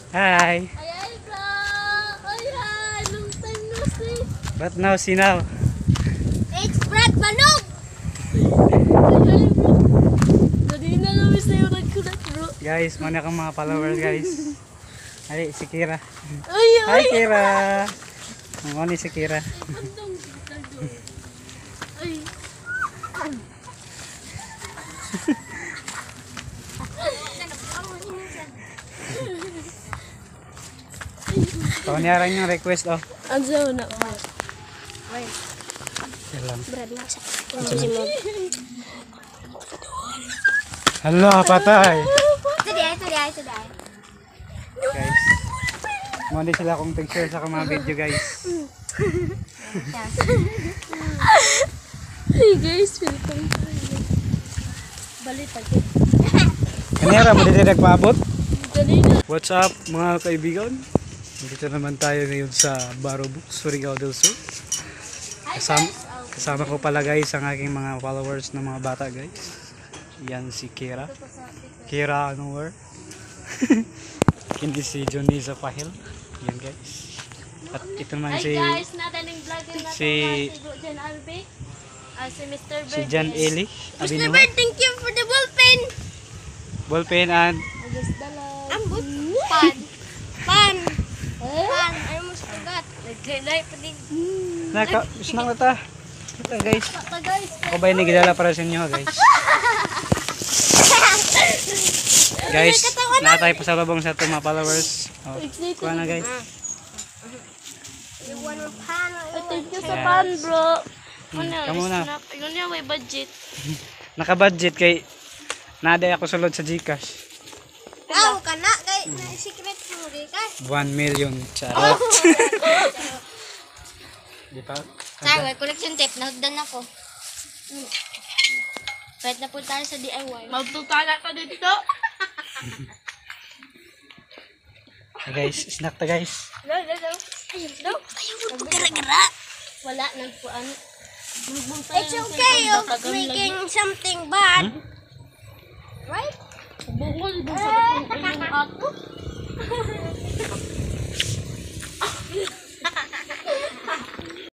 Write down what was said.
Hi. Hi, vlog. Ay, hi. Long time no see. But now, see now. It's Brad Balog. Dali na namin sa'yo nagkulat, bro. Guys, mana kang mga followers, guys. Ay, si Kira. Ay, Hi, ay. Kira. Ang si Kira. Bandong kita doon. Ay. Pakunyaran yung request, oh. Ang sayo na, bro. Yan lang. Brad, nasa. Si mo. Hala, patay. Ito di. Guys. Muna sila akong picture sa mga video, guys. Hey guys, welcome tayo. Balitag. Kanira, mo dito nagpaabot. Dali na. What's up, mga kaibigan? Dito naman tayo ngayon sa Barro Books, Surigao del Sur. Kasama ko pala, guys, ang aking mga followers ng mga bata, guys. Yan si Kira. Kira Anwar. Hindi si Johnny sa Pahil. Yan, guys. At ito naman Hi si guys, nadaling vlogger na si Jan Albi. Si Mr. Bird. si Jan Eli. Mr. Bird, thank you for the ballpen. Ballpen and Agas dalag. Ambot. Pan. I almost forgot. Nag-light pa din. Isnang mata. Ito, guys. Pata guys. Ako ba yung nagdala para sa inyo, guys? Guys, nakatay pa sa babang sa mga followers. Oh, kuha na, guys. Thank you sa pan, bro. Kamu na. Yun yung may budget. Naka-budget kay naday ako sulod sa Gcash. Wow, ka na. Kay secret mo, Gcash. 1 million. Charot. Di pa? Sabi, collection tape. Nagdan ako. Kahit na po tayo sa DIY. Magtutala ka dito. Guys, snack ta, guys. Ayun, gara-gara. Wala, nagpuan. It's okay of making something bad. Right? Bukol, bukol sa ato.